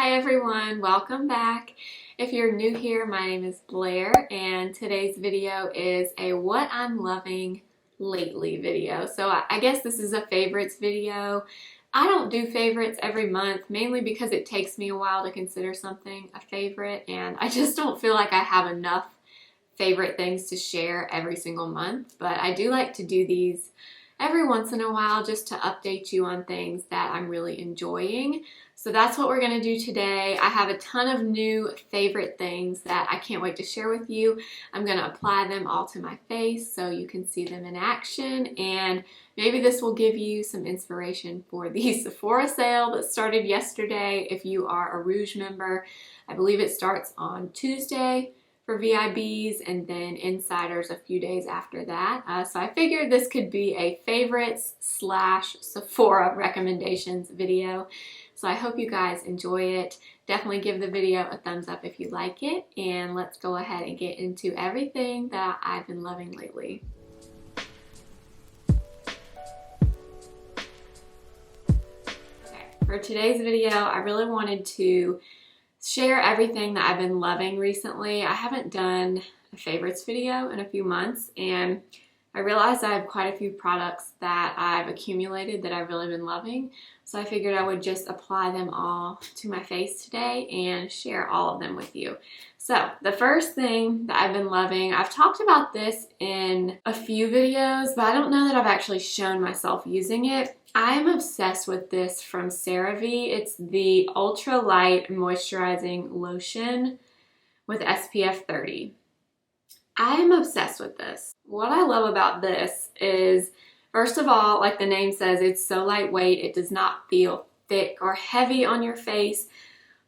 Hi everyone, welcome back. If you're new here, my name is Blair and today's video is a what I'm loving lately video. So I guess this is a favorites video. I don't do favorites every month, mainly because it takes me a while to consider something a favorite, and I just don't feel like I have enough favorite things to share every single month. But I do like to do these every once in a while just to update you on things that I'm really enjoying. So that's what we're going to do today. I have a ton of new favorite things that I can't wait to share with you. I'm going to apply them all to my face so you can see them in action, and maybe this will give you some inspiration for the Sephora sale that started yesterday. If you are a Rouge member, I believe it starts on Tuesday for VIBs and then insiders a few days after that. So I figured this could be a favorites / Sephora recommendations video. So I hope you guys enjoy it. Definitely give the video a thumbs up if you like it, and let's go ahead and get into everything that I've been loving lately. Okay, for today's video, I really wanted to share everything that I've been loving recently. I haven't done a favorites video in a few months, and I realized I have quite a few products that I've accumulated that I've really been loving. So I figured I would just apply them all to my face today and share all of them with you. So the first thing that I've been loving, I've talked about this in a few videos, but I don't know that I've actually shown myself using it. I'm obsessed with this from CeraVe. It's the Ultra Light Moisturizing Lotion with SPF 30. I am obsessed with this. What I love about this is, first of all, like the name says, it's so lightweight. It does not feel thick or heavy on your face,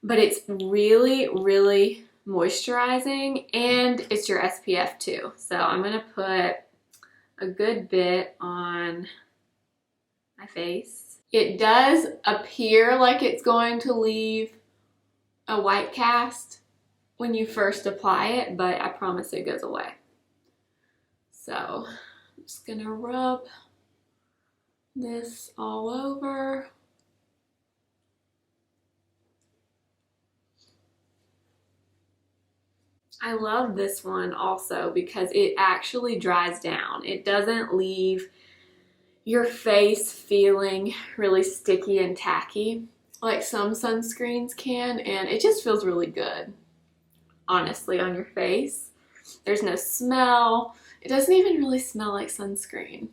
but it's really, really moisturizing, and it's your SPF too. So I'm gonna put a good bit on my face. It does appear like it's going to leave a white cast when you first apply it, but I promise it goes away. So I'm just gonna rub this all over. I love this one also because it actually dries down. It doesn't leave your face feeling really sticky and tacky like some sunscreens can, and it just feels really good, honestly, on your face. There's no smell. It doesn't even really smell like sunscreen,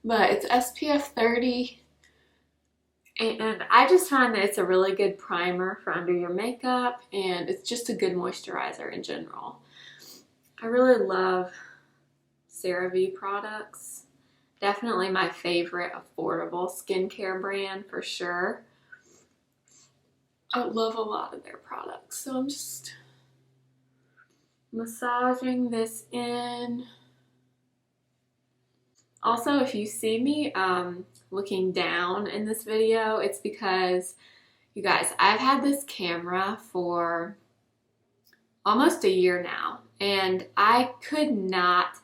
but it's SPF 30, and I just find that it's a really good primer for under your makeup, and it's just a good moisturizer in general. I really love CeraVe products. Definitely my favorite affordable skincare brand for sure. I love a lot of their products, so I'm just massaging this in. Also, if you see me looking down in this video, it's because, you guys, I've had this camera for almost a year now, and I could not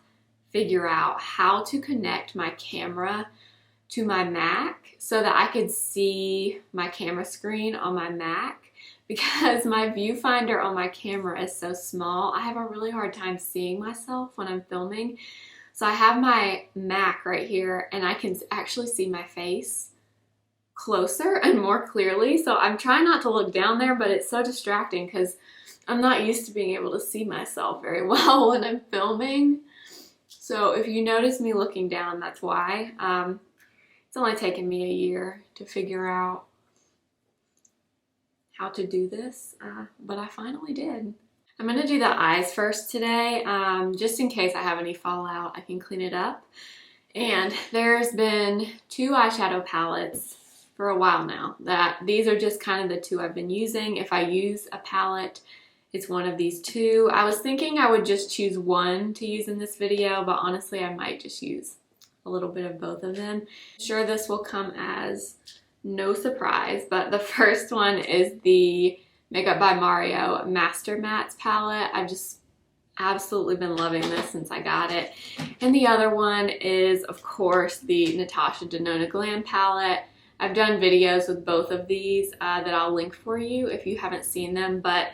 figure out how to connect my camera to my Mac so that I could see my camera screen on my Mac, because my viewfinder on my camera is so small. I have a really hard time seeing myself when I'm filming. So I have my Mac right here, and I can actually see my face closer and more clearly. So I'm trying not to look down there, but it's so distracting because I'm not used to being able to see myself very well when I'm filming. So if you notice me looking down, that's why. It's only taken me a year to figure out how to do this, but I finally did. I'm gonna do the eyes first today, just in case I have any fallout, I can clean it up. And there's been 2 eyeshadow palettes for a while now. These are just kind of the 2 I've been using. If I use a palette, it's one of these 2. I was thinking I would just choose one to use in this video, but honestly I might just use a little bit of both of them. I'm sure this will come as no surprise, but the first one is the Makeup by Mario Master Mattes palette. I've just absolutely been loving this since I got it. And the other one is, of course, the Natasha Denona Glam Palette. I've done videos with both of these that I'll link for you if you haven't seen them, but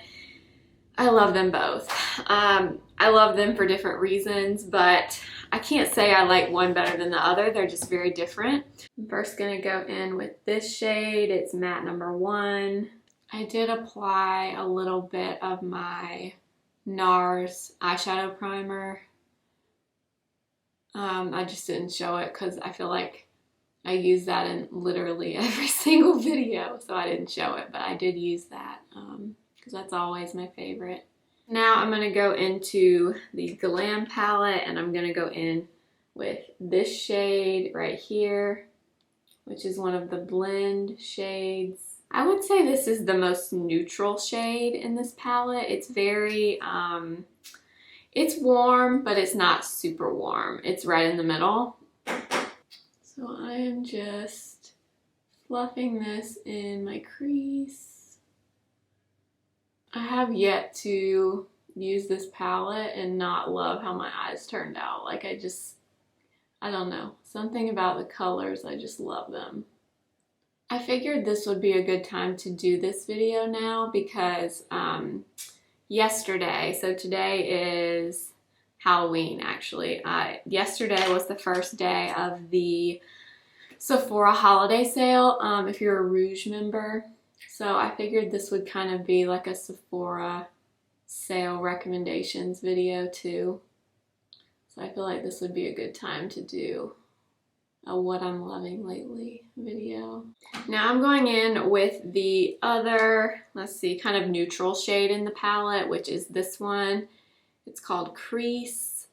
I love them both. I love them for different reasons, but I can't say I like one better than the other. They're just very different. I'm first gonna go in with this shade. It's matte number 1. I did apply a little bit of my NARS eyeshadow primer. I just didn't show it because I feel like I use that in literally every single video, so I didn't show it, but I did use that because that's always my favorite. Now I'm going to go into the Glam Palette, and I'm going to go in with this shade right here, which is one of the blend shades. I would say this is the most neutral shade in this palette. It's very, it's warm, but it's not super warm. It's right in the middle. So I am just fluffing this in my crease. I have yet to use this palette and not love how my eyes turned out. Like I don't know. Something about the colors, I just love them. I figured this would be a good time to do this video now because yesterday, so today is Halloween actually. Yesterday was the first day of the Sephora holiday sale if you're a Rouge member. So I figured this would kind of be like a Sephora sale recommendations video too. So I feel like this would be a good time to do a what I'm loving lately video. Now I'm going in with the other, let's see, kind of neutral shade in the palette, which is this one. It's called Crease,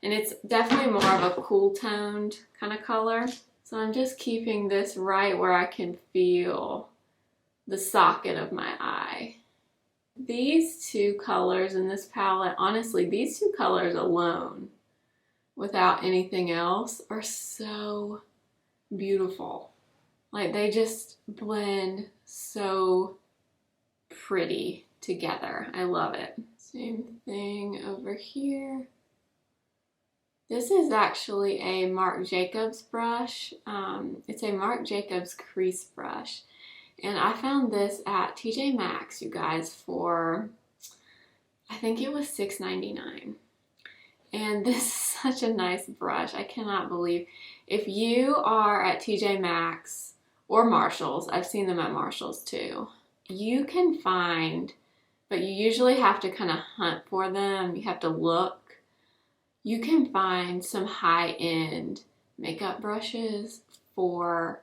and it's definitely more of a cool toned kind of color. So I'm just keeping this right where I can feel the socket of my eye. These two colors in this palette, honestly, these two colors alone, without anything else, are so beautiful. Like they just blend so pretty together. I love it. Same thing over here. This is actually a Marc Jacobs brush. It's a Marc Jacobs crease brush. And I found this at TJ Maxx, you guys, for, I think it was $6.99. And this is such a nice brush. I cannot believe. If you are at TJ Maxx or Marshall's, I've seen them at Marshall's too, you can find, but you usually have to kind of hunt for them. You have to look. You can find some high-end makeup brushes for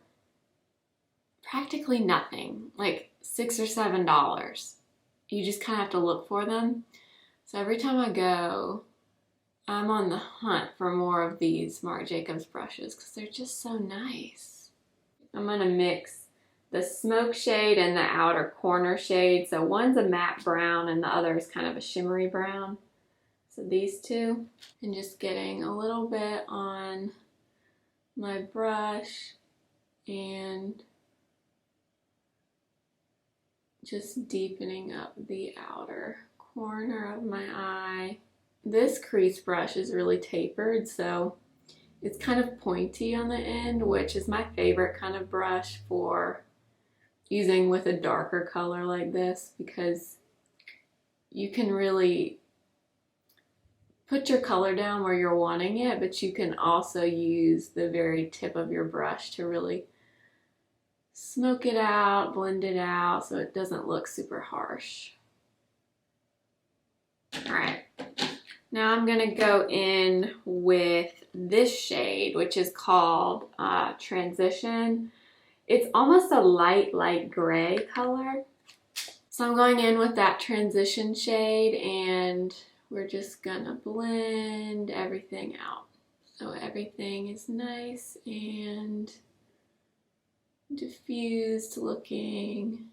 practically nothing, like $6 or $7. You just kind of have to look for them. So every time I go, I'm on the hunt for more of these Marc Jacobs brushes because they're just so nice. I'm going to mix the smoke shade and the outer corner shade. So one's a matte brown and the other is kind of a shimmery brown. So these two, and just getting a little bit on my brush and just deepening up the outer corner of my eye. This crease brush is really tapered, so it's kind of pointy on the end, which is my favorite kind of brush for using with a darker color like this, because you can really put your color down where you're wanting it, but you can also use the very tip of your brush to really smoke it out, blend it out so it doesn't look super harsh. All right, now I'm gonna go in with this shade, which is called Transition. It's almost a light gray color. So I'm going in with that Transition shade and we're just gonna blend everything out. So everything is nice and diffused looking.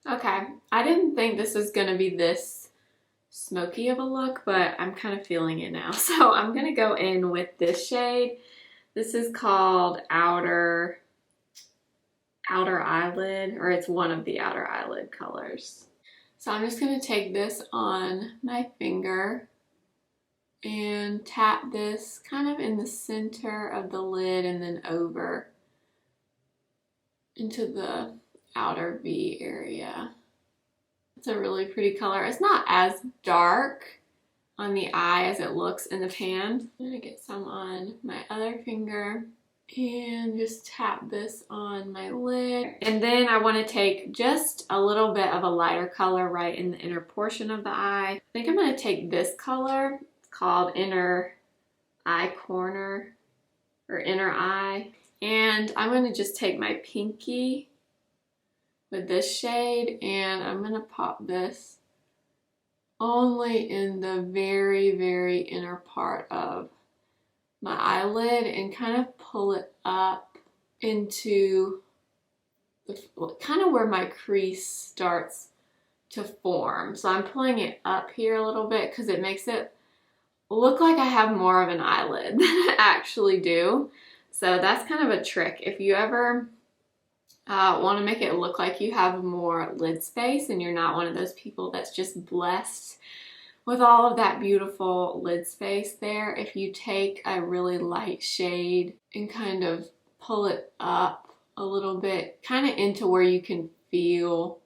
Okay, I didn't think this was gonna be this smoky of a look, but I'm kind of feeling it now. So I'm gonna go in with this shade. This is called Outer Eyelid, or it's one of the outer eyelid colors. So I'm just gonna take this on my finger and tap this kind of in the center of the lid and then over. into the outer V area. It's a really pretty color. It's not as dark on the eye as it looks in the pan. I'm gonna get some on my other finger and just tap this on my lid. And then I want to take just a little bit of a lighter color right in the inner portion of the eye. I think I'm going to take this color. It's called Inner Eye Corner or Inner Eye. And I'm going to just take my pinky with this shade and I'm going to pop this only in the very, very inner part of my eyelid and kind of pull it up into the kind of where my crease starts to form. So I'm pulling it up here a little bit because it makes it look like I have more of an eyelid than I actually do. So that's kind of a trick. If you ever want to make it look like you have more lid space and you're not one of those people that's just blessed with all of that beautiful lid space there, if you take a really light shade and kind of pull it up a little bit, kind of into where you can feel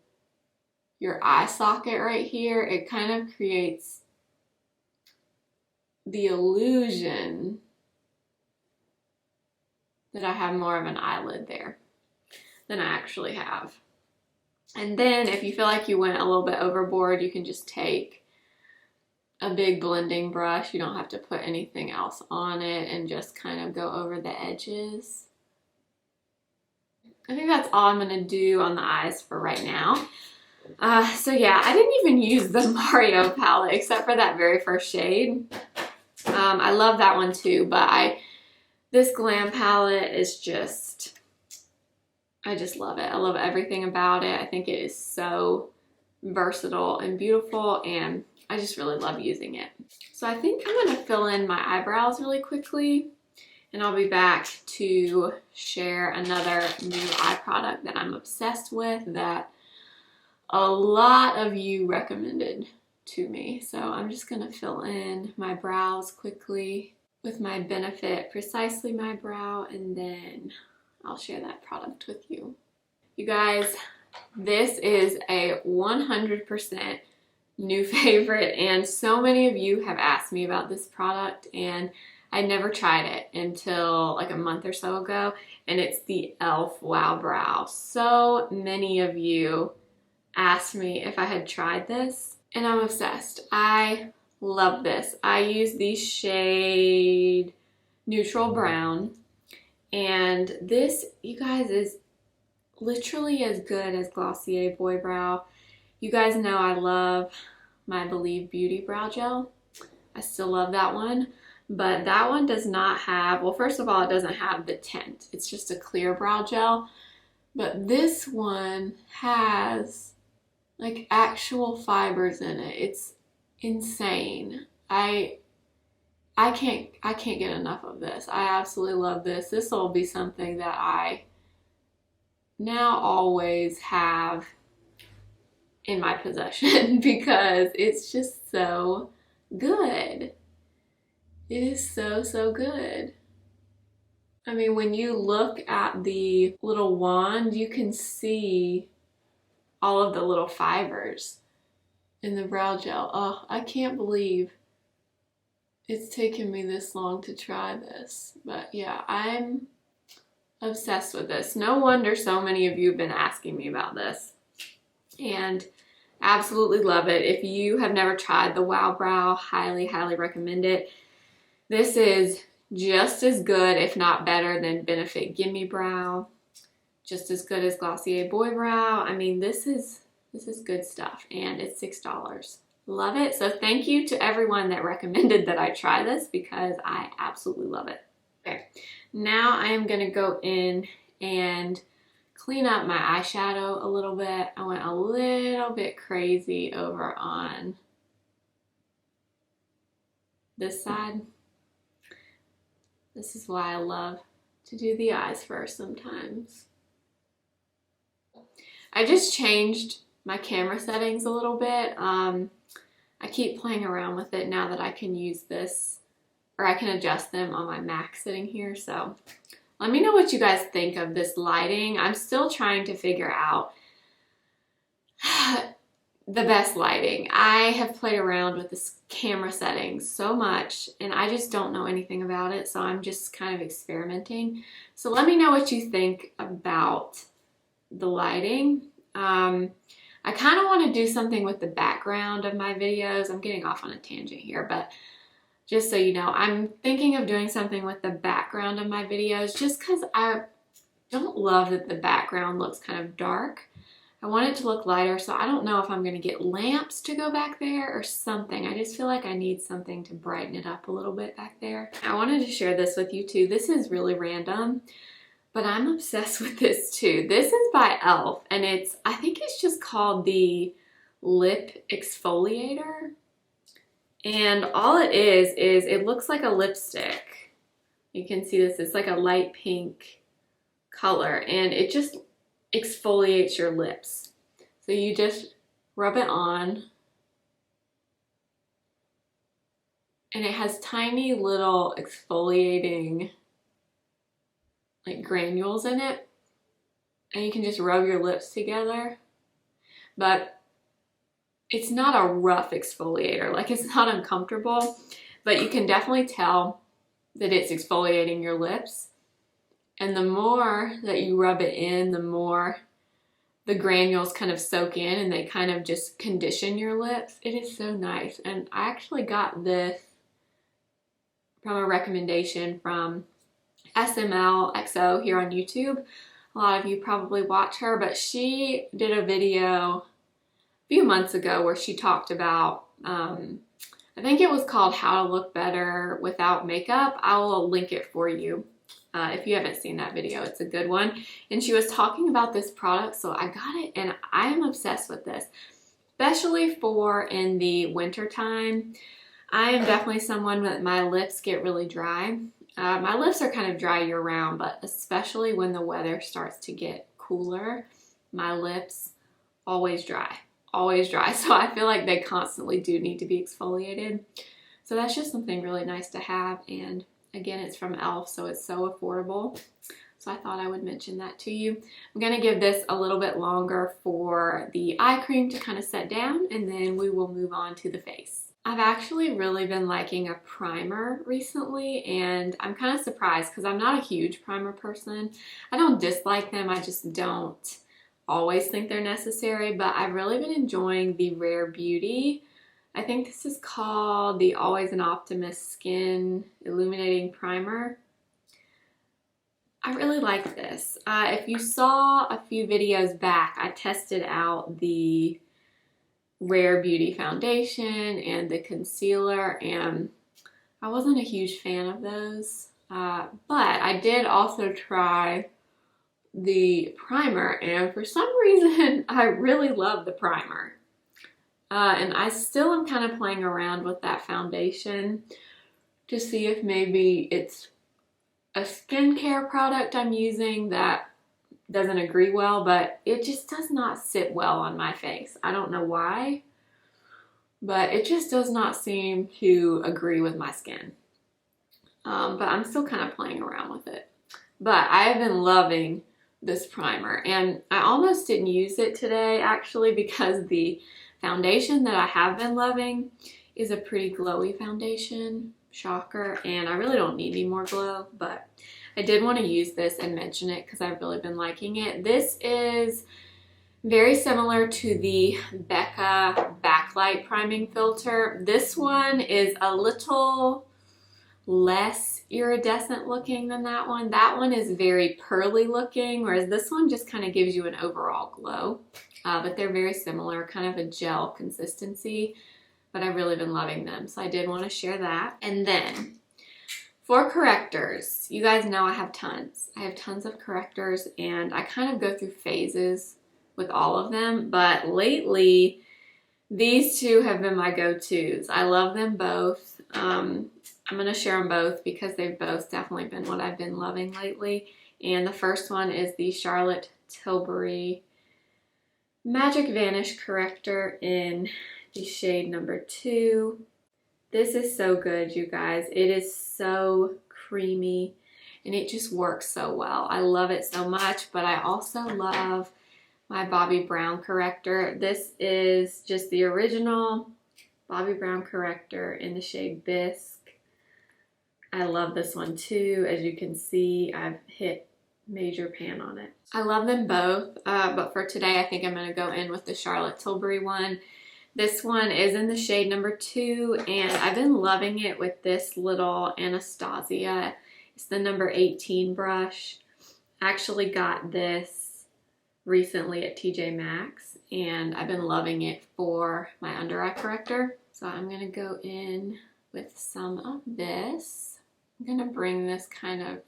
your eye socket right here, it kind of creates the illusion that I have more of an eyelid there than I actually have. And then if you feel like you went a little bit overboard, you can just take a big blending brush. You don't have to put anything else on it and just kind of go over the edges. I think that's all I'm gonna do on the eyes for right now. So yeah, I didn't even use the Mario palette except for that very first shade. I love that one too, but this Glam palette is just, I just love it. I love everything about it. I think it is so versatile and beautiful, and I just really love using it. So I think I'm gonna fill in my eyebrows really quickly, and I'll be back to share another new eye product that I'm obsessed with that a lot of you recommended to me. So I'm just gonna fill in my brows quickly with my Benefit Precisely My Brow, and then I'll share that product with you. You guys, this is a 100% new favorite, and so many of you have asked me about this product and I never tried it until like a month or so ago, and it's the e.l.f. Wow Brow. So many of you asked me if I had tried this and I'm obsessed. I love this. I use the shade Neutral Brown, and this, you guys, is literally as good as Glossier Boy Brow. You guys know I love my Believe Beauty Brow Gel. I still love that one, but that one does not have, well, first of all, it doesn't have the tint. It's just a clear brow gel, but this one has like actual fibers in it. It's insane. I can't get enough of this. I absolutely love this. This will be something that I now always have in my possession because it's just so good. It is so, so good. I mean, when you look at the little wand, you can see all of the little fibers in the brow gel. Oh, I can't believe it's taken me this long to try this. But yeah, I'm obsessed with this. No wonder so many of you have been asking me about this. And absolutely love it. If you have never tried the Wow Brow, highly, highly recommend it. This is just as good, if not better, than Benefit Gimme Brow. Just as good as Glossier Boy Brow. I mean, this is good stuff, and it's $6. Love it. So thank you to everyone that recommended that I try this because I absolutely love it. Okay, now I am gonna go in and clean up my eyeshadow a little bit. I went a little bit crazy over on this side. This is why I love to do the eyes first sometimes. I just changed my camera settings a little bit. I keep playing around with it now that I can use this, or I can adjust them on my Mac sitting here. So Let me know what you guys think of this lighting. I'm still trying to figure out the best lighting. I have played around with this camera setting so much and I just don't know anything about it, so I'm just kind of experimenting. So let me know what you think about the lighting. I kind of want to do something with the background of my videos. I'm getting off on a tangent here, but just so you know, I'm thinking of doing something with the background of my videos just because I don't love that the background looks kind of dark. I want it to look lighter, so I don't know if I'm going to get lamps to go back there or something. I just feel like I need something to brighten it up a little bit back there. I wanted to share this with you too. This is really random, but I'm obsessed with this too. This is by e.l.f. and I think it's just called the Lip Exfoliator. And all it is it looks like a lipstick. You can see this, it's like a light pink color and it just exfoliates your lips. So you just rub it on and it has tiny little exfoliating like granules in it and you can just rub your lips together, but it's not a rough exfoliator, like it's not uncomfortable, but you can definitely tell that it's exfoliating your lips. And the more that you rub it in, the more the granules kind of soak in and they kind of just condition your lips. It is so nice. And I actually got this from a recommendation from SMLXO here on YouTube. A lot of you probably watch her, but she did a video a few months ago where she talked about, I think it was called How to Look Better Without Makeup. I will link it for you. If you haven't seen that video, it's a good one. And she was talking about this product, so I got it and I am obsessed with this, especially for in the winter time. I am definitely someone that my lips get really dry. My lips are kind of dry year round, but especially when the weather starts to get cooler, my lips always dry, always dry. So I feel like they constantly do need to be exfoliated. So that's just something really nice to have. And again, it's from e.l.f., so it's so affordable. So I thought I would mention that to you. I'm going to give this a little bit longer for the eye cream to kind of set down, and then we will move on to the face. I've actually really been liking a primer recently, and I'm kind of surprised because I'm not a huge primer person. I don't dislike them, I just don't always think they're necessary, but I've really been enjoying the Rare Beauty. I think this is called the Always an Optimist Skin Illuminating Primer. I really like this. If you saw a few videos back, I tested out the Rare Beauty foundation and the concealer, and I wasn't a huge fan of those. But I did also try the primer, and for some reason, I really love the primer. And I still am kind of playing around with that foundation to see if maybe it's a skincare product I'm using that doesn't agree well, but it just does not sit well on my face. I don't know why, but it just does not seem to agree with my skin. But I'm still kind of playing around with it. But I have been loving this primer, and I almost didn't use it today actually because the foundation that I have been loving is a pretty glowy foundation, shocker, and I really don't need any more glow, but I did want to use this and mention it because I've really been liking it. This is very similar to the Becca Backlight Priming Filter. This one is a little less iridescent looking than that one. That one is very pearly looking, whereas this one just kind of gives you an overall glow. But they're very similar, kind of a gel consistency, but I've really been loving them. So I did want to share that. And then for correctors, you guys know I have tons. I have tons of correctors, and I kind of go through phases with all of them, but lately these two have been my go-tos. I love them both. I'm going to share them both because they've both definitely been what I've been loving lately. And the first one is the Charlotte Tilbury Magic Vanish Corrector in the shade number 2. This is so good, you guys. It is so creamy and it just works so well. I love it so much, but I also love my Bobbi Brown corrector. This is just the original Bobbi Brown corrector in the shade Bisque. I love this one too. As you can see, I've hit major pan on it. I love them both, but for today I think I'm going to go in with the Charlotte Tilbury one. This one is in the shade number 2, and I've been loving it with this little Anastasia. It's the number 18 brush. I actually got this recently at TJ Maxx, and I've been loving it for my under eye corrector. So I'm going to go in with some of this. I'm going to bring this kind of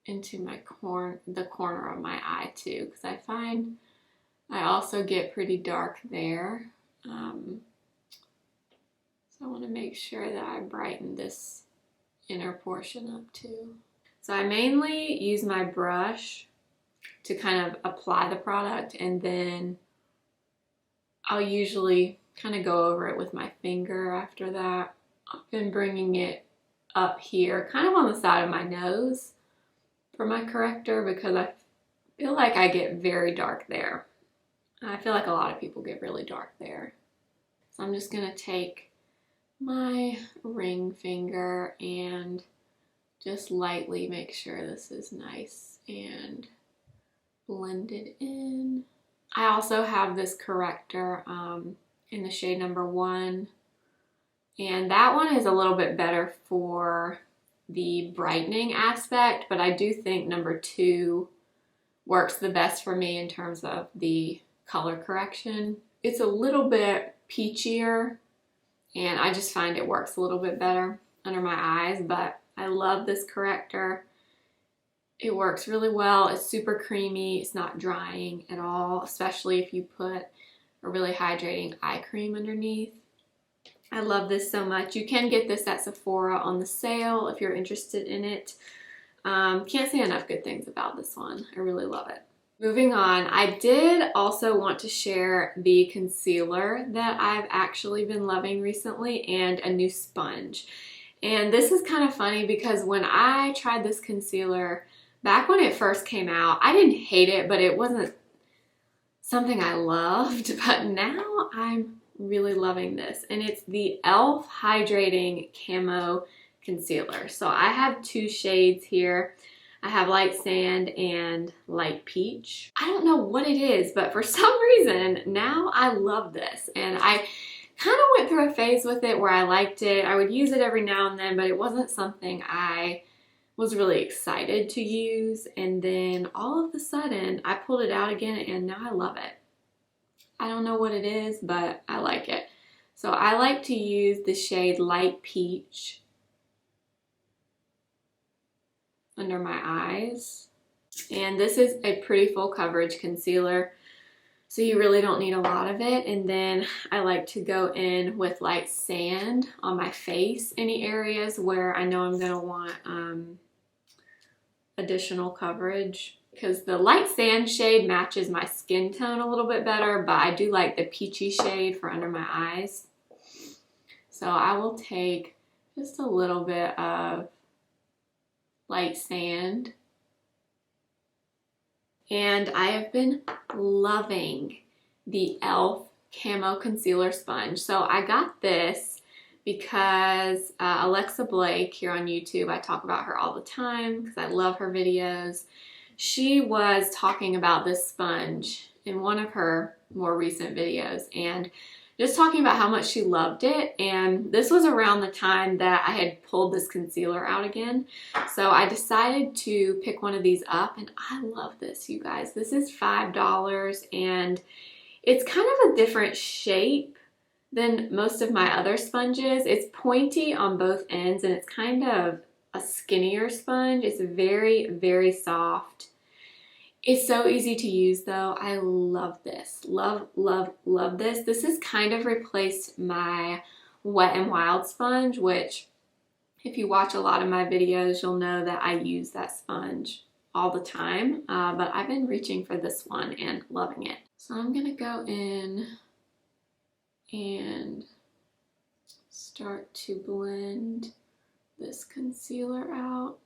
into my the corner of my eye too, because I find I also get pretty dark there. So I want to make sure that I brighten this inner portion up too. So I mainly use my brush to kind of apply the product, and then I'll usually kind of go over it with my finger after that. I've been bringing it up here, kind of on the side of my nose for my corrector, because I feel like I get very dark there. I feel like a lot of people get really dark there. So I'm just gonna take my ring finger and just lightly make sure this is nice and blended in. I also have this corrector in the shade number 1, and that one is a little bit better for the brightening aspect, but I do think number 2 works the best for me in terms of the color correction. It's a little bit peachier, and I just find it works a little bit better under my eyes, but I love this corrector. It works really well. It's super creamy. It's not drying at all, especially if you put a really hydrating eye cream underneath. I love this so much. You can get this at Sephora on the sale if you're interested in it. Can't say enough good things about this one. I really love it. Moving on, I did also want to share the concealer that I've actually been loving recently, and a new sponge. And this is kind of funny because when I tried this concealer back when it first came out, I didn't hate it, but it wasn't something I loved. But now I'm really loving this, and it's the e.l.f. Hydrating Camo Concealer. So I have 2 shades here. I have Light Sand and Light Peach. I don't know what it is, but for some reason now I love this, and I kind of went through a phase with it where I liked it. I would use it every now and then, but it wasn't something I was really excited to use, and then all of a sudden I pulled it out again, and now I love it. I don't know what it is, but I like it. So I like to use the shade Light Peach under my eyes. And this is a pretty full coverage concealer, so you really don't need a lot of it. And then I like to go in with Light Sand on my face, any areas where I know I'm gonna want additional coverage, because the Light Sand shade matches my skin tone a little bit better, but I do like the peachy shade for under my eyes. So I will take just a little bit of Light Sand. And I have been loving the e.l.f. Camo Concealer Sponge. So I got this because Alexa Blake here on YouTube, I talk about her all the time because I love her videos. She was talking about this sponge in one of her more recent videos, and just talking about how much she loved it. And this was around the time that I had pulled this concealer out again. So I decided to pick one of these up, and I love this, you guys. This is $5, and it's kind of a different shape than most of my other sponges. It's pointy on both ends, and it's kind of a skinnier sponge. It's very, very soft. It's so easy to use though. I love this. Love, love, love this. This has kind of replaced my Wet n Wild sponge, which if you watch a lot of my videos, you'll know that I use that sponge all the time. But I've been reaching for this one and loving it. So I'm gonna go in and start to blend this concealer out.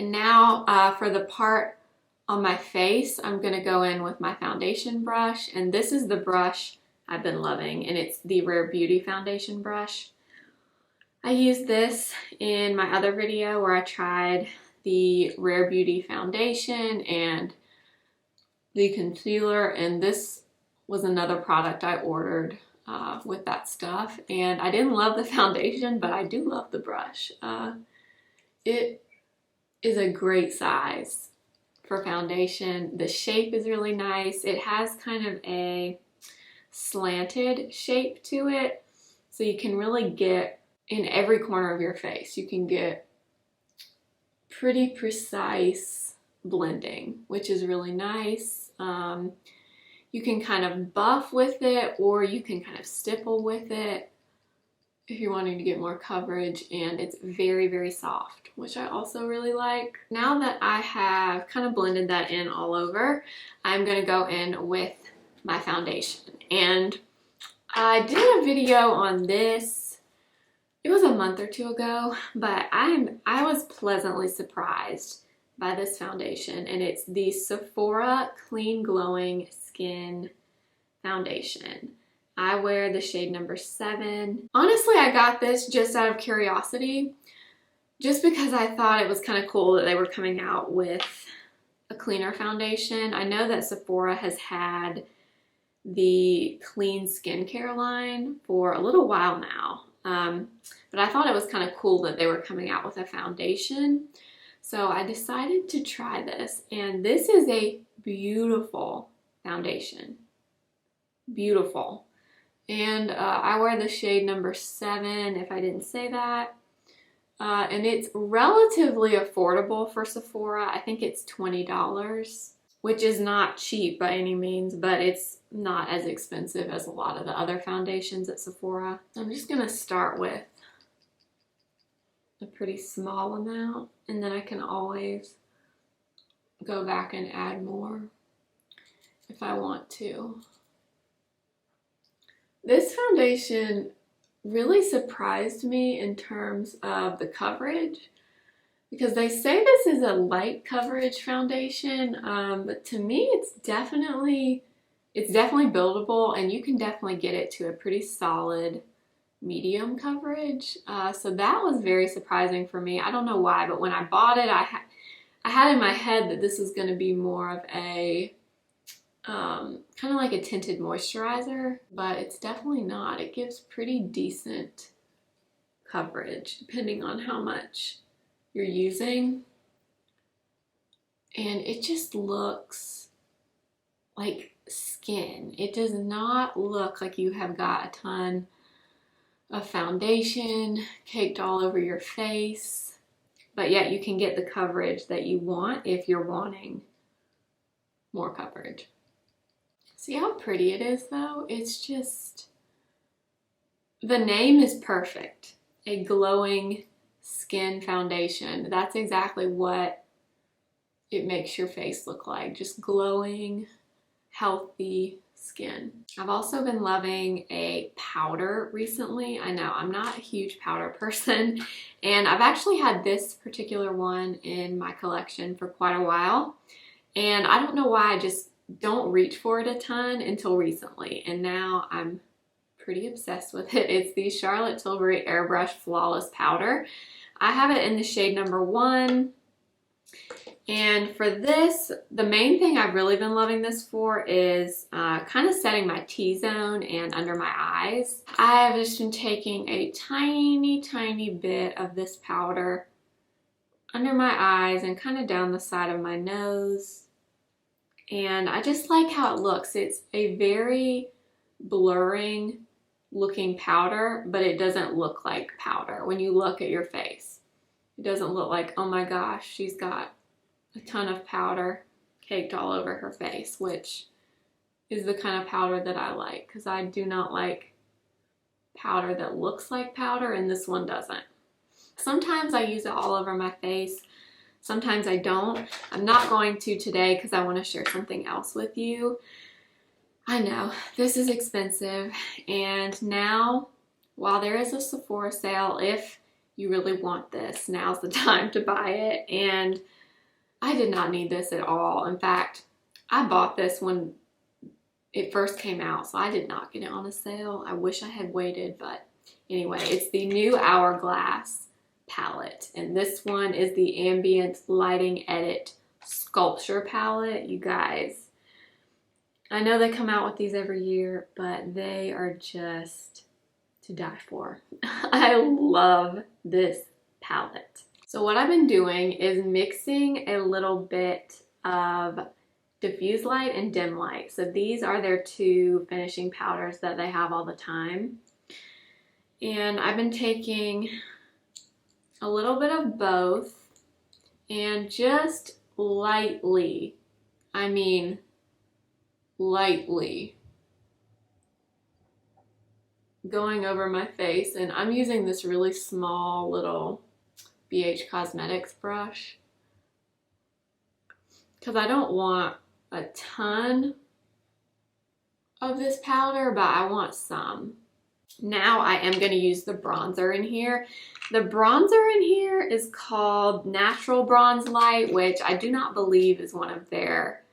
And now for the part on my face, I'm going to go in with my foundation brush. And this is the brush I've been loving, and it's the Rare Beauty foundation brush. I used this in my other video where I tried the Rare Beauty foundation and the concealer, and this was another product I ordered with that stuff. And I didn't love the foundation, but I do love the brush. It is a great size for foundation. The shape is really nice. It has kind of a slanted shape to it, so you can really get in every corner of your face. You can get pretty precise blending, which is really nice. You can kind of buff with it, or you can kind of stipple with it if you're wanting to get more coverage, and it's very, very soft, which I also really like. Now that I have kind of blended that in all over, I'm gonna go in with my foundation. And I did a video on this, it was a month or two ago, but I was pleasantly surprised by this foundation, and it's the Sephora Clean Glowing Skin Foundation. I wear the shade number 7. Honestly, I got this just out of curiosity, just because I thought it was kind of cool that they were coming out with a cleaner foundation. I know that Sephora has had the clean skincare line for a little while now, but I thought it was kind of cool that they were coming out with a foundation. So I decided to try this, and this is a beautiful foundation. Beautiful. And I wear the shade number 7, if I didn't say that. And it's relatively affordable for Sephora. I think it's $20, which is not cheap by any means, but it's not as expensive as a lot of the other foundations at Sephora. I'm just gonna start with a pretty small amount, and then I can always go back and add more if I want to. This foundation really surprised me in terms of the coverage, because they say this is a light coverage foundation, but to me it's definitely buildable, and you can definitely get it to a pretty solid medium coverage. So that was very surprising for me. I don't know why, but when I bought it, I had in my head that this was going to be more of a kind of like a tinted moisturizer, but it's definitely not. It gives pretty decent coverage depending on how much you're using, and it just looks like skin. It does not look like you have got a ton of foundation caked all over your face, but yet you can get the coverage that you want if you're wanting more coverage. See how pretty it is though? It's just, the name is perfect. A glowing skin foundation. That's exactly what it makes your face look like. Just glowing, healthy skin. I've also been loving a powder recently. I know I'm not a huge powder person, and I've actually had this particular one in my collection for quite a while, and I don't know why I just don't reach for it a ton until recently, and now I'm pretty obsessed with it. It's the Charlotte Tilbury Airbrush Flawless Powder. I have it in the shade number 1. And for this, the main thing I've really been loving this for is kind of setting my T-zone and under my eyes. I have just been taking a tiny bit of this powder under my eyes and kind of down the side of my nose. And I just like how it looks. It's a very blurring looking powder, but it doesn't look like powder when you look at your face. It doesn't look like, oh my gosh, she's got a ton of powder caked all over her face, which is the kind of powder that I like, because I do not like powder that looks like powder, and this one doesn't. Sometimes I use it all over my face, sometimes I don't. I'm not going to today because I want to share something else with you. I know, this is expensive, and now, while there is a Sephora sale, if you really want this, now's the time to buy it. And I did not need this at all. In fact, I bought this when it first came out, so I did not get it on a sale. I wish I had waited, but anyway, it's the new Hourglass palette, and this one is the Ambient Lighting Edit Sculpture palette. You guys, I know they come out with these every year, but they are just to die for. I love this palette. So what I've been doing is mixing a little bit of diffuse light and dim light. So these are their two finishing powders that they have all the time. And I've been taking a little bit of both and just lightly, I mean lightly, going over my face. And I'm using this really small little BH Cosmetics brush because I don't want a ton of this powder, but I want some. Now I am going to use the bronzer in here. The bronzer in here is called Natural Bronze Light, which I do not believe is one of their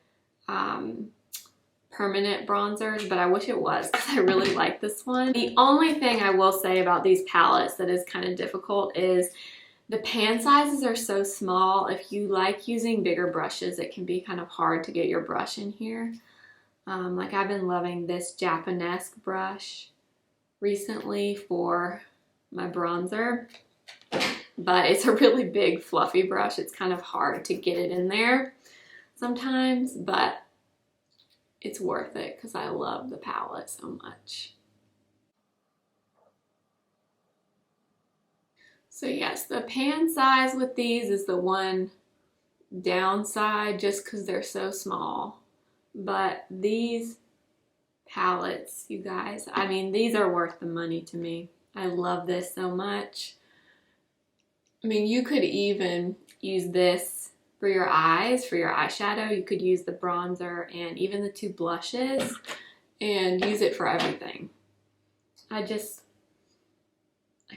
permanent bronzers, but I wish it was because I really like this one. The only thing I will say about these palettes that is kind of difficult is the pan sizes are so small. If you like using bigger brushes, it can be kind of hard to get your brush in here. Like I've been loving this Japanese brush recently for my bronzer, but it's a really big fluffy brush. It's kind of hard to get it in there sometimes, but it's worth it because I love the palette so much. So yes, the pan size with these is the one downside just because they're so small, but these palettes, you guys, I mean, these are worth the money to me. I love this so much. I mean, you could even use this for your eyes, for your eyeshadow. You could use the bronzer and even the two blushes and use it for everything. I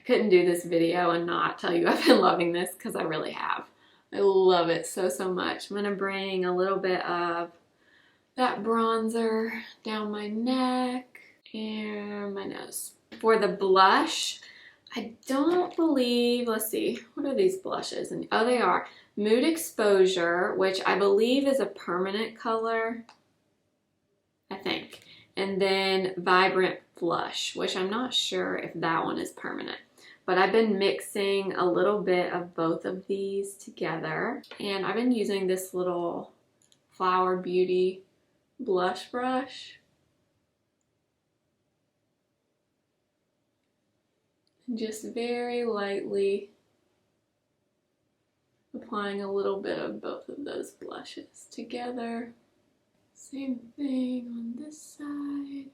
couldn't do this video and not tell you I've been loving this because I really have. I love it so, so much. I'm going to bring a little bit of that bronzer down my neck and my nose. For the blush, I don't believe, let's see, what are these blushes? And oh, they are Mood Exposure, which I believe is a permanent color, I think. And then Vibrant Flush, which I'm not sure if that one is permanent. But I've been mixing a little bit of both of these together. And I've been using this little Flower Beauty blush brush. Just very lightly applying a little bit of both of those blushes together. Same thing on this side.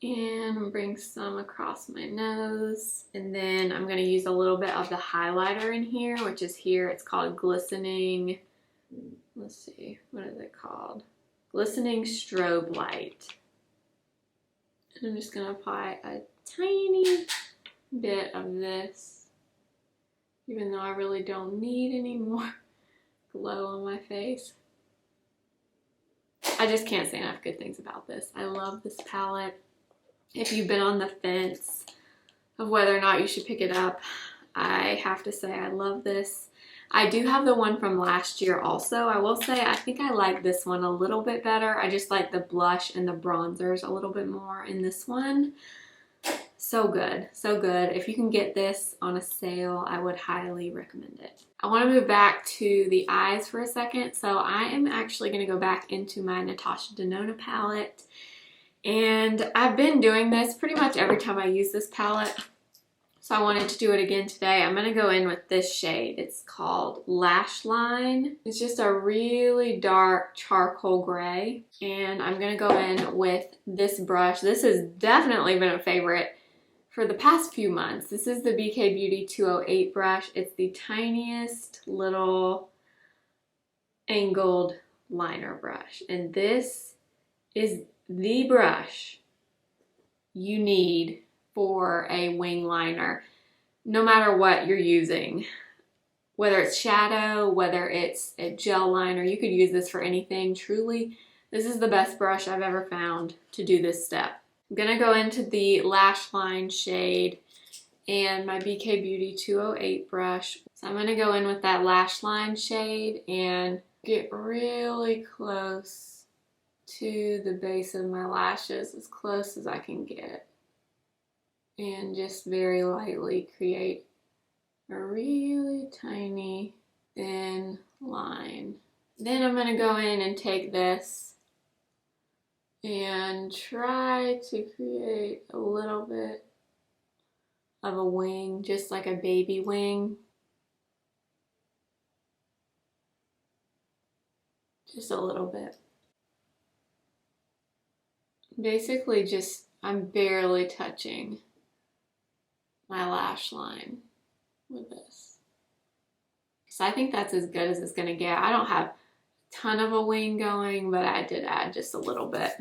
And bring some across my nose. And then I'm going to use a little bit of the highlighter in here, which is here. It's called Glistening, let's see, what is it called? Glistening Strobe Light. And I'm just going to apply a tiny bit of this, even though I really don't need any more glow on my face. I just can't say enough good things about this. I love this palette. If you've been on the fence of whether or not you should pick it up, I have to say I love this. I do have the one from last year also. I will say I think I like this one a little bit better. I just like the blush and the bronzers a little bit more in this one. So good, so good. If you can get this on a sale, I would highly recommend it. I want to move back to the eyes for a second. So I am actually going to go back into my Natasha Denona palette. And I've been doing this pretty much every time I use this palette. So I wanted to do it again today. I'm going to go in with this shade. It's called Lash Line. It's just a really dark charcoal gray. And I'm going to go in with this brush. This has definitely been a favorite for the past few months. This is the BK Beauty 208 brush. It's the tiniest little angled liner brush. And this is the brush you need for a wing liner, no matter what you're using. Whether it's shadow, whether it's a gel liner, you could use this for anything. Truly, this is the best brush I've ever found to do this step. I'm gonna go into the Lash Line shade and my BK Beauty 208 brush. So I'm gonna go in with that Lash Line shade and get really close to the base of my lashes, as close as I can get. And just very lightly create a really tiny thin line. Then I'm gonna go in and take this and try to create a little bit of a wing, just like a baby wing. Just a little bit. Basically just, I'm barely touching my lash line with this. So I think that's as good as it's gonna get. I don't have ton of a wing going, but I did add just a little bit.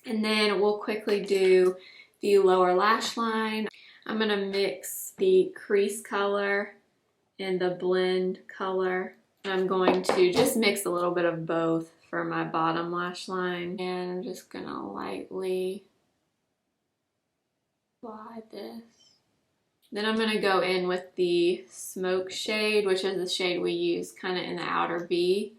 And then we'll quickly do the lower lash line. I'm gonna mix the crease color and the blend color. I'm going to just mix a little bit of both for my bottom lash line. And I'm just gonna lightly apply this. Then I'm gonna go in with the Smoke shade, which is the shade we use kind of in the outer V.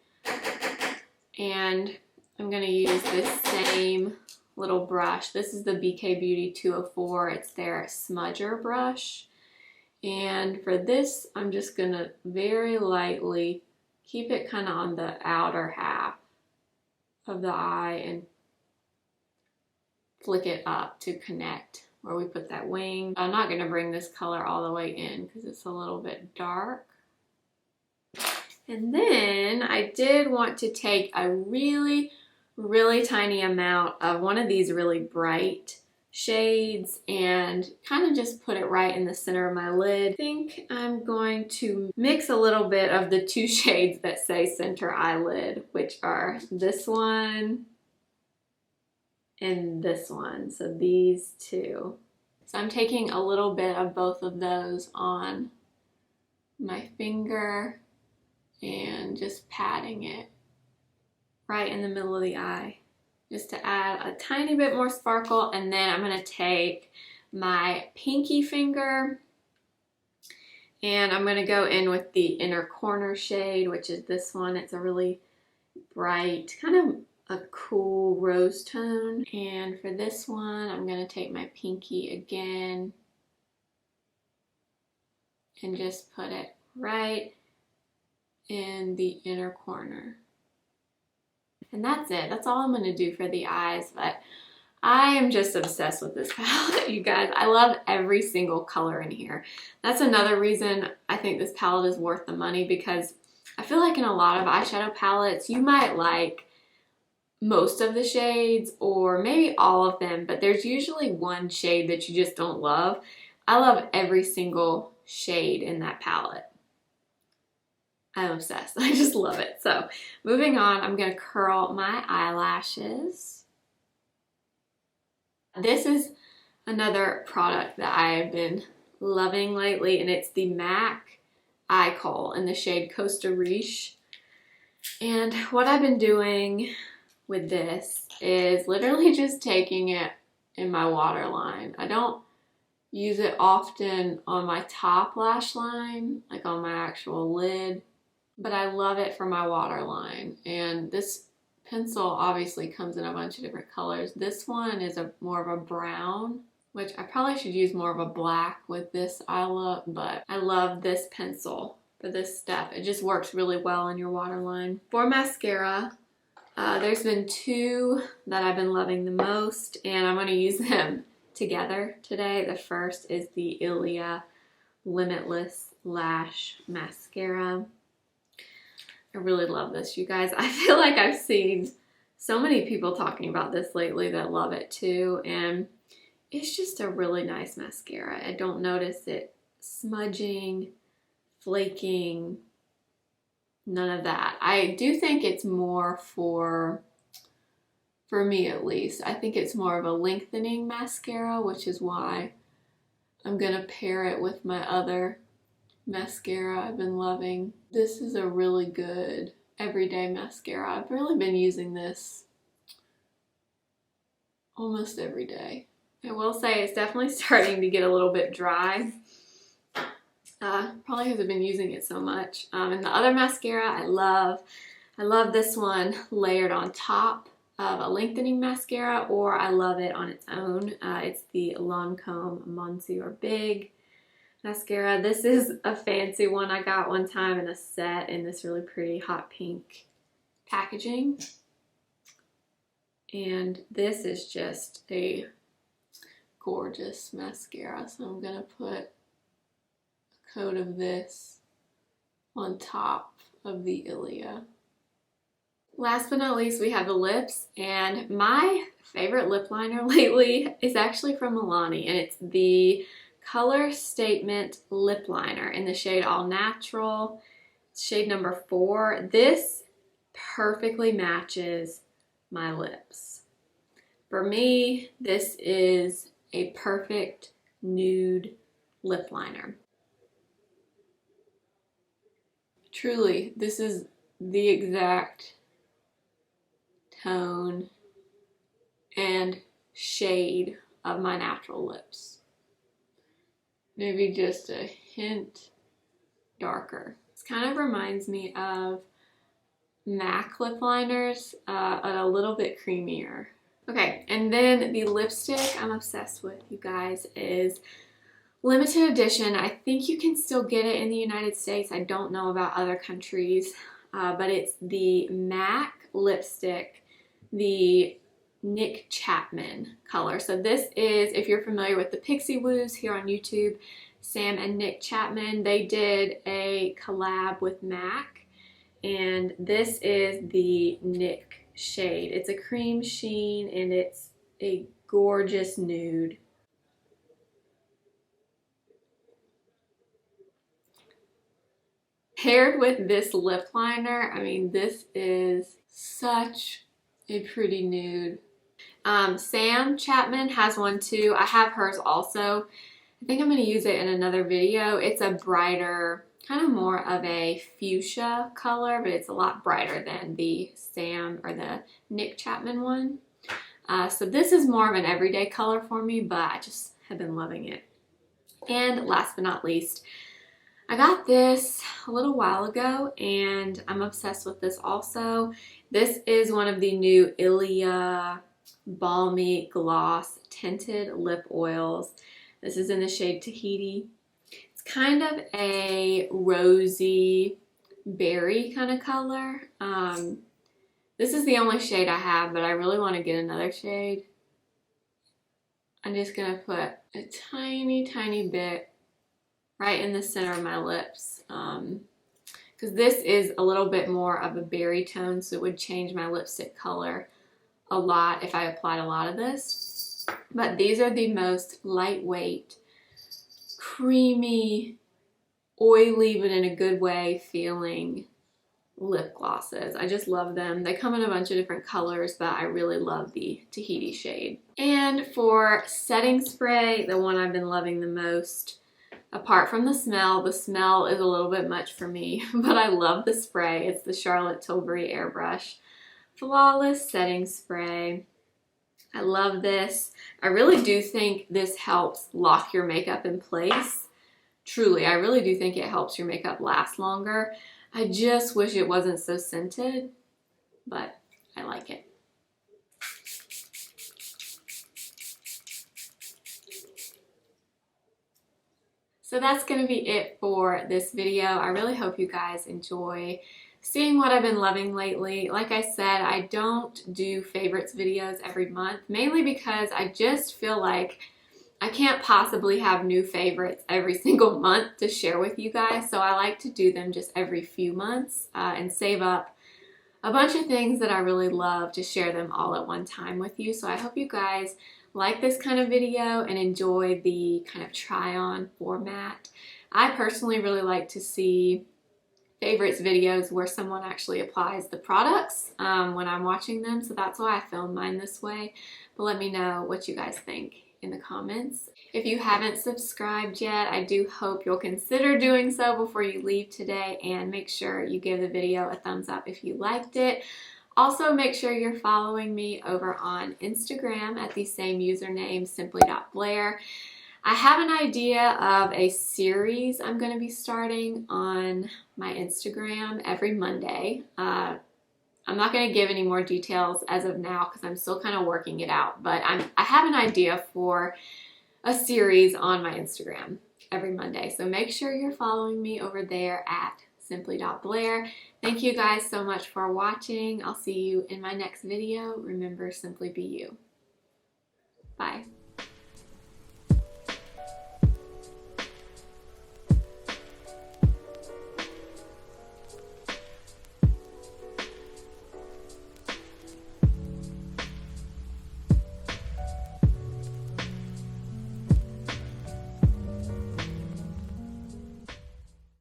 And I'm gonna use this same little brush. This is the BK Beauty 204. It's their smudger brush. And for this, I'm just gonna very lightly keep it kind of on the outer half of the eye and flick it up to connect where we put that wing. I'm not gonna bring this color all the way in because it's a little bit dark. And then I did want to take a really, really tiny amount of one of these really bright shades and kind of just put it right in the center of my lid. I think I'm going to mix a little bit of the two shades that say center eyelid, which are this one and this one. So these two. So I'm taking a little bit of both of those on my finger and just patting it right in the middle of the eye, just to add a tiny bit more sparkle. And then I'm gonna take my pinky finger and I'm gonna go in with the inner corner shade, which is this one. It's a really bright, kind of a cool rose tone. And for this one, I'm gonna take my pinky again and just put it right in the inner corner. And that's it. That's all I'm going to do for the eyes, but I am just obsessed with this palette, you guys. I love every single color in here. That's another reason I think this palette is worth the money, because I feel like in a lot of eyeshadow palettes, you might like most of the shades or maybe all of them, but there's usually one shade that you just don't love. I love every single shade in that palette. I'm obsessed. I just love it. So moving on, I'm going to curl my eyelashes. This is another product that I've been loving lately, and it's the MAC Eye Kohl in the shade Costa Riche. And what I've been doing with this is literally just taking it in my waterline. I don't use it often on my top lash line, like on my actual lid, but I love it for my waterline. And this pencil obviously comes in a bunch of different colors. This one is more of a brown, which I probably should use more of a black with this eye look, but I love this pencil for this step. It just works really well in your waterline. For mascara, there's been two that I've been loving the most, and I'm going to use them together today. The first is the Ilia Limitless Lash Mascara. I really love this, you guys. I feel like I've seen so many people talking about this lately that love it too, and it's just a really nice mascara. I don't notice it smudging, flaking, none of that. I do think it's more for me at least, I think it's more of a lengthening mascara, which is why I'm gonna pair it with my other mascara I've been loving. This is a really good everyday mascara. I've really been using this almost every day. I will say it's definitely starting to get a little bit dry. Probably because I've been using it so much. And the other mascara I love this one layered on top of a lengthening mascara, or I love it on its own. It's the Lancome Monsieur Big Mascara. This is a fancy one I got one time in a set in this really pretty hot pink packaging. And this is just a gorgeous mascara. So I'm gonna put a coat of this on top of the Ilia. Last but not least, we have the lips, and my favorite lip liner lately is actually from Milani, and it's the Color Statement Lip Liner in the shade All Natural, shade number 4. This perfectly matches my lips. For me, this is a perfect nude lip liner. Truly, this is the exact tone and shade of my natural lips. Maybe just a hint darker. This kind of reminds me of MAC lip liners, but a little bit creamier. Okay, and then the lipstick I'm obsessed with, you guys, is limited edition. I think you can still get it in the United States. I don't know about other countries, but it's the MAC lipstick, the Nick Chapman color. So this is, if you're familiar with the Pixie Woos here on YouTube, Sam and Nick Chapman, they did a collab with MAC, and this is the Nick shade. It's a cream sheen and it's a gorgeous nude. Paired with this lip liner, I mean, this is such a pretty nude. Sam Chapman has one too. I have hers also. I think I'm going to use it in another video. It's a brighter, kind of more of a fuchsia color, but it's a lot brighter than the Sam or the Nick Chapman one. So this is more of an everyday color for me, but I just have been loving it. And last but not least, I got this a little while ago and I'm obsessed with this also. This is one of the new Ilia Balmy Gloss Tinted Lip Oils. This is in the shade Tahiti. It's kind of a rosy berry kind of color. This is the only shade I have, but I really want to get another shade. I'm just going to put a tiny, tiny bit right in the center of my lips, because this is a little bit more of a berry tone, so it would change my lipstick color a lot if I applied a lot of this. But these are the most lightweight, creamy, oily, but in a good way feeling lip glosses. I just love them. They come in a bunch of different colors, but I really love the Tahiti shade. And for setting spray, the one I've been loving the most, apart from the smell is a little bit much for me, but I love the spray. It's the Charlotte Tilbury Airbrush Flawless Setting Spray. I love this. I really do think this helps lock your makeup in place. Truly, I really do think it helps your makeup last longer. I just wish it wasn't so scented, but I like it. So that's going to be it for this video. I really hope you guys enjoy seeing what I've been loving lately. Like I said, I don't do favorites videos every month, mainly because I just feel like I can't possibly have new favorites every single month to share with you guys. So I like to do them just every few months and save up a bunch of things that I really love to share them all at one time with you. So I hope you guys like this kind of video and enjoy the kind of try-on format. I personally really like to see favorites videos where someone actually applies the products when I'm watching them, so that's why I filmed mine this way. But let me know what you guys think in the comments. If you haven't subscribed yet, I do hope you'll consider doing so before you leave today, and make sure you give the video a thumbs up if you liked it. Also, make sure you're following me over on Instagram at the same username, simply.blair. I have an idea of a series I'm going to be starting on my Instagram every Monday. I'm not going to give any more details as of now because I'm still kind of working it out, but I have an idea for a series on my Instagram every Monday. So make sure you're following me over there at simply.blair. Thank you guys so much for watching. I'll see you in my next video. Remember, simply be you. Bye.